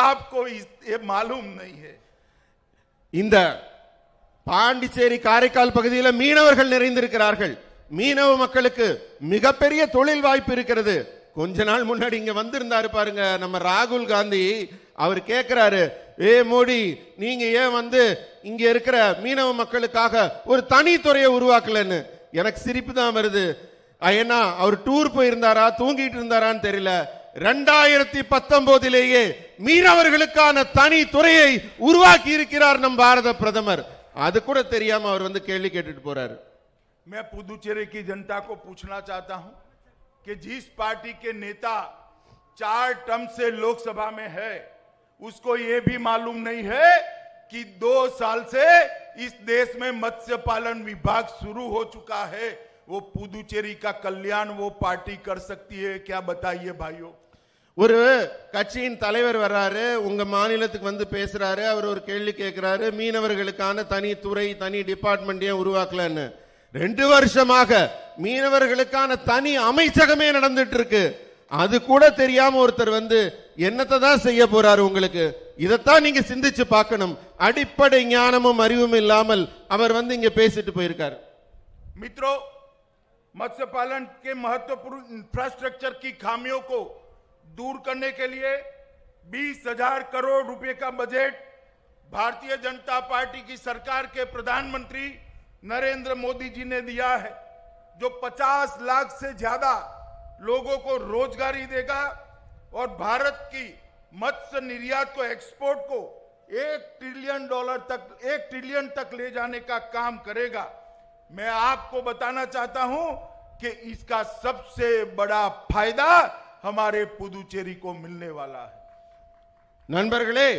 आपको ये मालूम नहीं है। இந்த பாண்டிச்சேரி காரைக்கால் பகுதியில் மீனவர்கள் நிறைந்திருக்கிறார்கள். மீனவ மக்களுக்கு மிகப்பெரிய தொழில் வாய்ப்பு இருக்கிறது. கொஞ்ச நாள் முன்னாடி இங்க வந்திருந்தாரு பாருங்க நம்ம ராகுல் காந்தி. அவர் கேட்கிறாரு, ஏ மோடி, நீங்க ஏன் வந்து இங்க இருக்கிற மீனவ மக்களுக்காக ஒரு தனி துறையை உருவாக்கலன்னு. எனக்கு சிரிப்பு தான் வருது. ஏன்னா அவர் டூர் போயிருந்தாரா, தூங்கிட்டு இருந்தாரான்னு தெரியல. 2019 மீனவர்களுக்கான தனி துறையை உருவாக்கி இருக்கிறார் நம் பாரத பிரதமர். அது கூட தெரியாம அவர் வந்து கேள்வி கேட்டுட்டு போறாரு. मैं पुदुचेरी की जनता को पूछना चाहता हूं कि जिस पार्टी के नेता 4 टर्म से लोकसभा में है, उसको यह भी मालूम नहीं है कि 2 साल से इस देश में मत्स्य पालन विभाग शुरू हो चुका है। वो पुदुचेरी का कल्याण वो पार्टी कर सकती है क्या? बताइए भाइयों। ஒரு கட்சியின் தலைவர் வர்றாரு, உங்க மாநிலத்துக்கு வந்து பேசுறாரு. அவர் ஒரு கேள்வி கேட்கிறாரு, மீனவர்களுக்கான தனி துறை, தனி டிபார்ட்மெண்ட் ஏன் உருவாக்கலன்னு. 2 வருஷமாக மீனவர்களுக்கான தனி அமைச்சகமே நடந்துட்டு இருக்கு. அது கூட தெரியாம ஒருத்தர் வந்து என்னத்தை தான் செய்ய போறாரு உங்களுக்கு? இதைத்தான் நீங்க சிந்திச்சு பார்க்கணும். அடிப்படை ஞானமும் அறிவும் இல்லாமல் அவர் வந்து இங்க பேசிட்டு போயிருக்காரு. मित्रों, मत्स्य पालन के महत्वपूर्ण इंफ्रास्ट्रक्चर की खामियों को दूर करने के लिए 20,000 करोड़ रुपए का बजट भारतीय जनता पार्टी की सरकार के प्रधानमंत्री नरेंद्र मोदी जी ने दिया है, जो 50 लाख से ज्यादा लोगों को रोजगारी देगा और भारत की मत्स्य निर्यात को, एक्सपोर्ट को $1 ट्रिलियन तक ले जाने का काम करेगा। मैं आपको बताना चाहता हूं कि इसका सबसे बड़ा फायदा हमारे पुदुचेरी को मिलने वाला है। நண்பர்களே,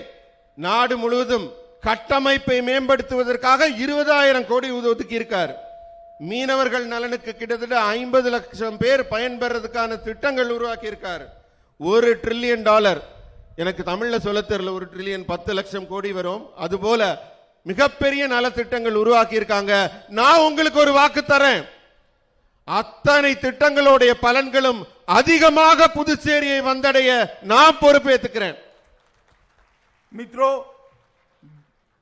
நாடு முழுவதும் கட்டமைப்பை மேம்படுத்துவதற்காக 20,000 கோடி ஒதுக்கி இருக்கார். மீனவர்கள் நலனுக்கு கிட்டத்தட்ட 50 லட்சம் பேர் பயன்பெறதுக்கான திட்டங்கள் உருவாக்கி இருக்கார். $1 ட்ரில்லியன். எனக்கு தமிழ்ல சொல்ல தெரியல, 1 ட்ரில்லியன் 10 லட்சம் கோடி வரும். அதுபோல மிகப்பெரிய நலத்திட்டங்கள் உருவாக்கி இருக்காங்க. நான் உங்களுக்கு ஒரு வாக்கு தரேன், அத்தனை திட்டங்களுடைய பலன்களும் அதிகமாக புதுச்சேரியை வந்தடைய நான் பொறுப்பேற்றுக்கிறேன். मित्रों,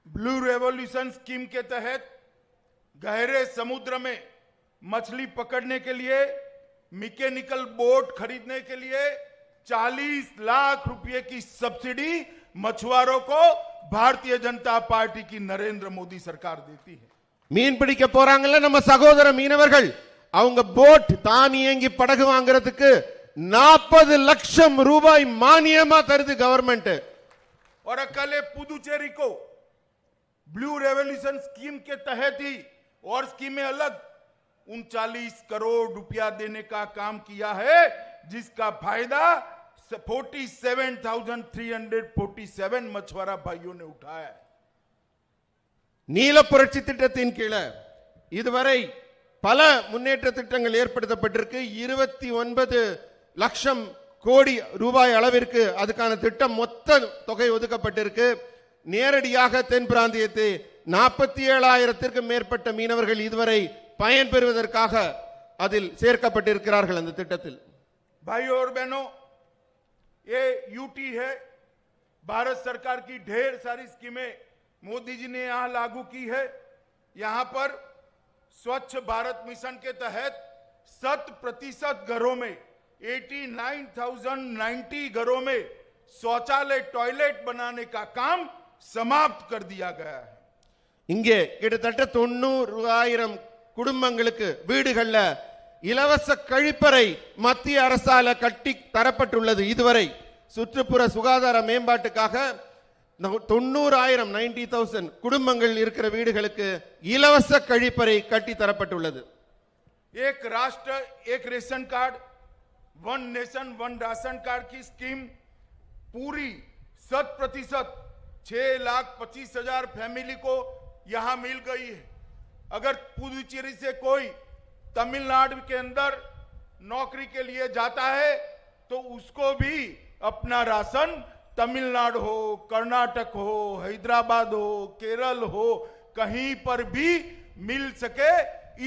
ब्लू रेवोल्यूशन स्कीम के तहत गहरे समुद्र में मछली पकड़ने के लिए मैकेनिकल बोट खरीदने के लिए 40 लाख रुपए की सब्सिडी मछुआरों को भारतीय जनता पार्टी की नरेंद्र मोदी सरकार देती है. மீன் பிடிக்க போறாங்கல்ல நம்ம சகோதர மீனவர்கள், அவங்க போட் தானியங்கி படகு வாங்குறதுக்கு 40 லட்சம் ரூபாய் மானியமா தருது கவர்மெண்ட். और अकेले पुदुचेरी को ब्लू रेवोल्यूशन स्कीम के तहत ही और स्कीमें अलग 39 करोड़ रुपया देने का काम किया है, जिसका फायदा 47,347 मछुआरा भाइयों ने उठाया है. நீல புரட்சி திட்டத்தின் கீழே இதுவரை பல முன்னேற்ற திட்டங்கள் ஏற்படுத்தப்பட்டிருக்கு. 29 லட்சம் கோடி ரூபாய் அளவிற்கு அதுக்கான திட்டம் மொத்த தொகை ஒதுக்கப்பட்டிருக்கு. நேரடியாக தென் பிராந்தியத்தை 47,000 மேற்பட்ட மீனவர்கள் இதுவரை பயன்பெறுவதற்காக அதில் சேர்க்கப்பட்டிருக்கிறார்கள் அந்த திட்டத்தில். भाइयों और बहनों, ये यूटी है, भारत सरकार की ढेर सारी स्कीमें मोदी जी ने यहां लागू की है. यहां पर स्वच्छ भारत मिशन के तहत 100% घरों में 89,090 घरों में शौचालय, टॉयलेट बनाने का काम समाप्त कर दिया गया है. இங்கே கிட்டத்தட்ட 90,000 குடும்பங்களுக்கு வீடுகள்ல இலவச கழிப்பறை மத்திய அரசால கட்டி தரப்பட்டுள்ளது. இதுவரை சுற்றுப்புற சுகாதார மேம்பாட்டுக்காக 90,000 குடும்பங்கள் இருக்கிற வீடுகளுக்கு இலவச கழிப்பறை கட்டி தரப்பட்டுள்ளது. एक राष्ट्र एक ration card, one nation one ration card की स्कीम पूरी 100% 6,25,000 फैमिली को यहां मिल गई है. अगर पुदुचेरी से कोई तमिलनाडु के अंदर नौकरी के लिए जाता है तो उसको भी अपना राशन तमिलनाडु हो, कर्नाटक हो, हैदराबाद हो, केरल हो, कहीं पर भी मिल सके,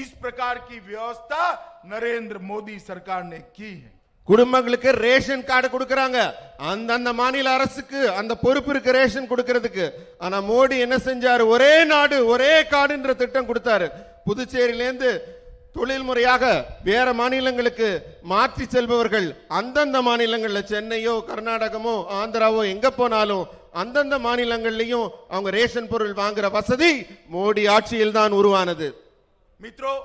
इस प्रकार की व्यवस्था नरेंद्र मोदी सरकार ने की है। குடும்பங்களுக்கு ரேஷன் கார்டு கொடுக்கறாங்க. அந்த மாநில அரசுக்கு அந்த பொறுப்பு இருக்கு ரேஷன் கொடுக்கிறதுக்கு. ஆனா மோடி என்ன செஞ்சாரு? ஒரே நாடு ஒரே கார்டுன்ற திட்டம் கொடுத்தாரு. புதுச்சேரியில இருந்து தொழில் முறையாக வேற மாநிலங்களுக்கு மாற்றி செல்பவர்கள் அந்தந்த மாநிலங்கள்ல சென்னையோ கர்நாடகமோ ஆந்திராவோ எங்க போனாலும் அந்தந்த மாநிலங்கள்லயும் அவங்க ரேஷன் பொருள் வாங்குற வசதி மோடி ஆட்சியில் தான் உருவானது. मित्रों,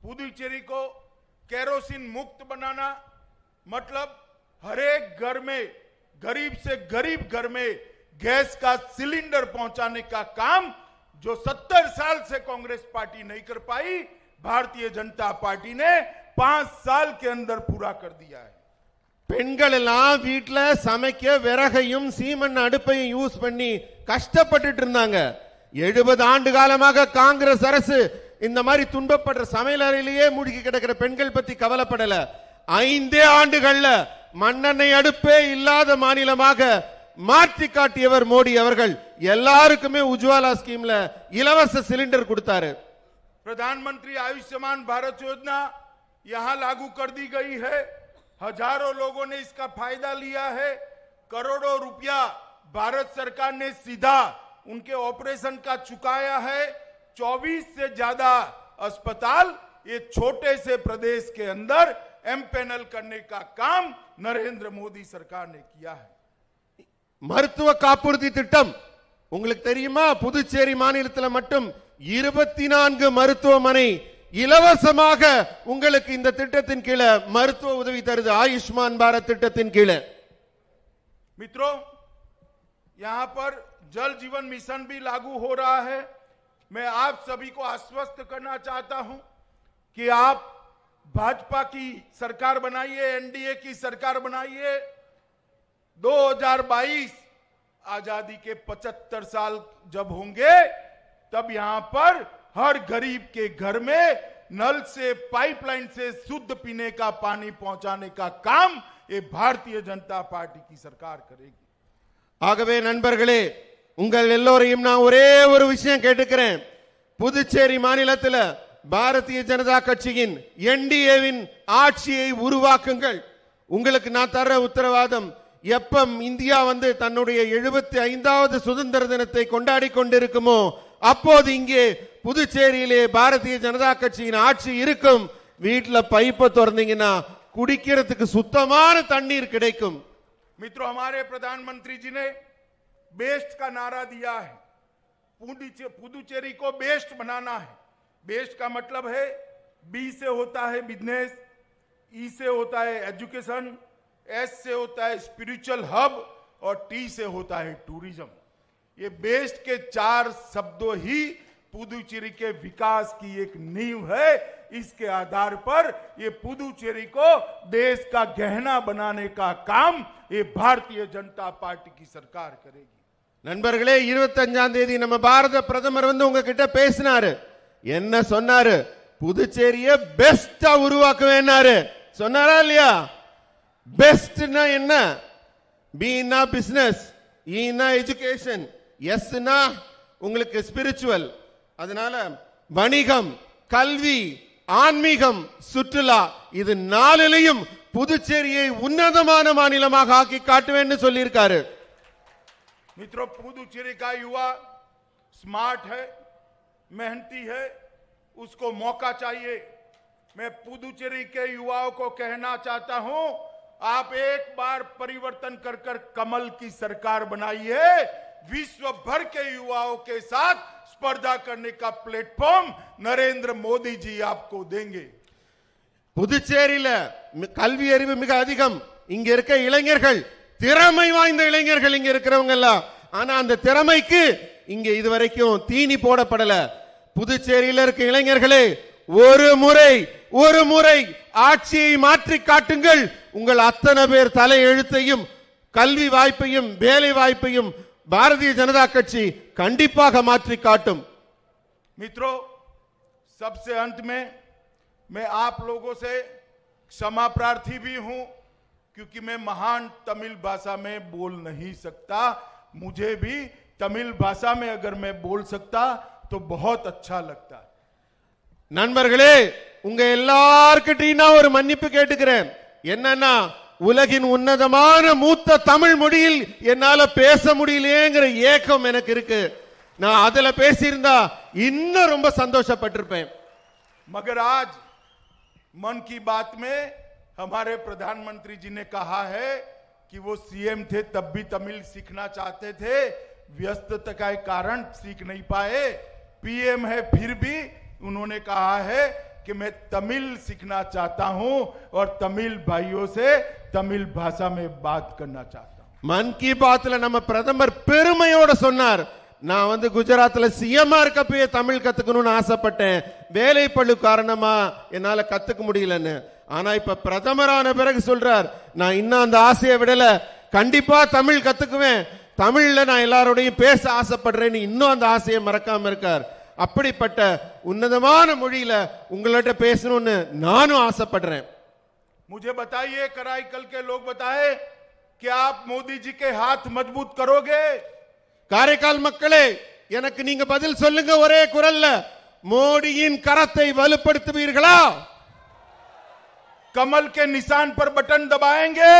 पुदुचेरी को केरोसिन मुक्त बनाना मतलब हर एक घर में, गरीब से गरीब घर में गैस का सिलेंडर पहुंचाने का काम जो 70 साल से कांग्रेस पार्टी नहीं कर पाई, भारतीय जनता पार्टी ने 5 साल के अंदर पूरा कर दिया है. பெண்கள் எல்லாம் வீட்ல சமைக்க விறகையும் சீமண்ண அடுப்பையும் யூஸ் பண்ணி கஷ்டப்பட்டுட்டு இருந்தாங்க. 70 ஆண்டு காலமாக காங்கிரஸ் அரசு இந்த மாதிரி துன்பப்படுற சமையல் அறையிலேயே மூழ்கி கிடக்கிற பெண்கள் பத்தி கவலைப்படல. 5 ஆண்டுகள்ல மண்ணெண்ணெய் அடுப்பே இல்லாத மாநிலமாக மாற்றி காட்டியவர் மோடி அவர்கள். எல்லாருக்குமே உஜ்வாலா ஸ்கீம்ல இலவச சிலிண்டர் கொடுத்தாரு. प्रधानमंत्री आयुष्मान भारत योजना यहां लागू कर दी गई है. हजारों लोगों ने इसका फायदा लिया है. करोड़ों रुपया भारत सरकार ने सीधा उनके ऑपरेशन का चुकाया है. 24 से ज्यादा अस्पताल ये छोटे से प्रदेश के अंदर एमपैनल करने का काम नरेंद्र मोदी सरकार ने किया है. மருத்துவ காப்புறுதி திட்டம் உங்களுக்கு தெரியுமா? புதுச்சேரி மாநிலத்தில் மட்டும் 24 மருத்துவமனை இலவசமாக உங்களுக்கு இந்த திட்டத்தின் கீழே மருத்துவ உதவி தருது. ஆயுஷ்மான் பாரத் திட்டத்தின் கீழே. मित्रों, यहां पर जल जीवन मिशन भी लागू हो रहा है. मैं आप सभी को आश्वस्त करना चाहता हूं कि आप भाजपा की सरकार बनाइए, एनडीए की सरकार बनाइए. 2022 आजादी के 75 साल जब होंगे तब यहां पर हर गरीब के घर में नल से, पाइपलाइन से शुद्ध पीने का पानी पहुंचाने का काम ये भारतीय जनता पार्टी की सरकार करेगी. ஆகவே நண்பர்களே, உங்கள் எல்லோரையும் நான் ஒரே ஒரு விஷயம் கேட்டுக்கிறேன். புதுச்சேரி மாநிலத்தில் பாரதிய ஜனதா கட்சியின் என்டிஏவின் ஆட்சியை உருவாக்குங்கள். உங்களுக்கு நான் தர உத்தரவாதம், எப்ப இந்தியா வந்து தன்னுடைய 75வது சுதந்திர தினத்தை கொண்டாடி கொண்டிருக்குமோ அப்போது இங்கே புதுச்சேரியிலே பாரதிய ஜனதா கட்சியின் ஆட்சி இருக்கும். வீட்டுல பைப்பை திறந்தீங்கன்னா குடிக்கிறதுக்கு சுத்தமான தண்ணீர் கிடைக்கும். मित्रों, हमारे प्रधानमंत्री जी ने बेस्ट का नारा दिया है. पुदुचेरी को बेस्ट बनाना है. बेस्ट का मतलब है बी से होता है बिजनेस, ई से होता है एजुकेशन, एस से होता है स्पिरिचुअल हब और टी से होता है टूरिज्म. ये बेस्ट के 4 शब्दों ही पुदुचेरी के विकास की एक नींव है. इसके आधार पर ये पुदुचेरी को देश का गहना बनाने का काम ये भारतीय जनता पार्टी की सरकार करेगी. நண்பர்களே, 25ஆம் தேதி நம்ம பாரத பிரதமர் வந்து உங்ககிட்ட பேசினாரு. என்ன சொன்னாரு? புதுச்சேரிய பெஸ்டா உருவாக்குவேன்னாரு. சொன்னாரா இல்லையா? பெஸ்ட்னா என்ன? பீனா பிசினஸ், ஈனா எஜுகேஷன், எஸ்னா உங்களுக்கு ஸ்பிரிச்சுவல். அதனால வணிகம், கல்வி, ஆன்மீகம், சுற்றுலா இது 4லையும் புதுச்சேரியை உன்னதமான மாநிலமாக ஆக்கி காட்டுவேன்னு சொல்லியிருக்காரு. मित्रों, पुदुचेरी का युवा स्मार्ट है, मेहनती है, उसको मौका चाहिए. मैं पुदुचेरी के युवाओं को कहना चाहता हूं, आप एक बार परिवर्तन कर कर कमल की सरकार बनाइए. विश्व भर के युवाओं के साथ स्पर्धा करने का प्लेटफॉर्म नरेंद्र मोदी जी आपको देंगे. புதுச்சேரியில கல்வி அறிவு மிக அதிகம். இங்க இருக்க இளைஞர்கள் திறமை வாய்ந்த இளைஞர்கள் இங்க இருக்கிறவங்க எல்லாம். ஆனா அந்த திறமைக்கு இங்க இதுவரைக்கும் தீனி போடப்படல. புதுச்சேரியில இருக்க இளைஞர்களே, ஒரு முறை ஆட்சியை மாற்றி காட்டுங்கள். உங்கள் அத்தனை பேர் தலை எழுத்தையும் கல்வி வாய்ப்பையும் வேலை வாய்ப்பையும் பாரதிய ஜனதா கட்சி கண்டிப்பாக மாற்றி காட்டும். मित्रों, सबसे अंत में मैं आप लोगों से क्षमा प्रार्थी भी हूं. क्योंकि मैं महान तमिल भाषा में बोल नहीं सकता। मुझे भी तमिल भाषा में अगर मैं बोल सकता तो बहुत अच्छा लगता। நண்பர்களே, உங்க எல்லார்கிட்டயும் நான் ஒரு மன்னிப்பு கேட்டுக்கிறேன். என்னன்னா, உலகின் உன்னதமான மூத்த தமிழ் மொழியில் என்னால பேச முடியலையேங்கிற ஏக்கம் எனக்கு இருக்கு. நான் அதுல பேசியிருந்தா இன்னும் ரொம்ப சந்தோஷப்பட்டிருப்பேன். मगर आज मन की बात में हमारे प्रधानमंत्री जी ने कहा है कि वो सीएम थे तब भी तमिल सीखना चाहते थे, व्यस्तता के कारण सीख नहीं पाए। पीएम है फिर भी उन्होंने कहा है कि मैं तमिल सीखना चाहता हूं और तमिल भाइयों से तमिल भाषा में बात करना चाहता हूं. மன் கி பாத்ல நம்ம பிரதமர் பெருமையோட சொன்னார், நான் வந்து குஜராத்ல சிஎம்ஆ இருக்கப்பயே தமிழ் கத்துக்கணும்னு ஆசைப்பட்டேன், வேலை பளு காரணமா என்னால கத்துக்க முடியலன்னு. ஆனா இப்ப பிரதமரான பிறகு சொல்றார், நான் இன்னும் அந்த ஆசையை விடல, கண்டிப்பா தமிழ் கத்துக்குவேன், தமிழ்ல நான் எல்லாரோடையும் பேச ஆசைப்படுறேன்னு இன்னும் அந்த ஆசையை மறக்காம இருக்கார். அப்படிப்பட்ட உன்னதமான மொழியில உங்கள்ட்ட பேசணும்னு நானும் ஆசைப்படுறேன். मुझे बताइए, कराईकल के लोग बताए कि आप मोदी जी के हाथ मजबूत करोगे? காரைக்கால் மக்களே, எனக்கு நீங்க பதில் சொல்லுங்க ஒரே குரல்ல, மோடியின் கரத்தை வலுப்படுத்துவீர்களா? कमल के निशान पर बटन दबाएंगे?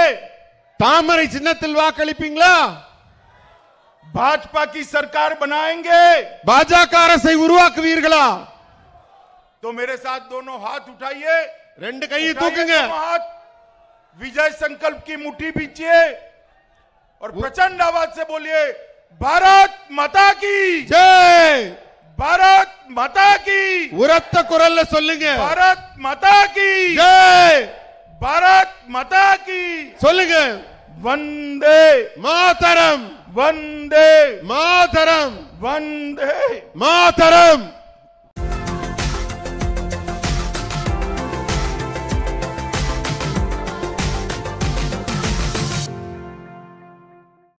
தாமரை சின்னத்தில் வாக்களிப்பீங்களா? भाजपा की सरकार बनाएंगे? பாஜக அரசை உருவாக்குவீர்களா? तो मेरे साथ दोनों हाथ उठाइए, ரெண்டு கையை उठाइए தூக்குங்க, दोनों हाथ, विजय संकल्प की मुट्ठी बीचिए और प्रचंड आवाज से बोलिए, भारत माता की ஜெய், भारत माता की, உரத்த குரல்ல சொல்லுங்க, भारत माता की ஜெய், भारत माता की சொல்லுங்க, वंदे மாதரம், वंदे மாதரம், वंदे மாதரம்.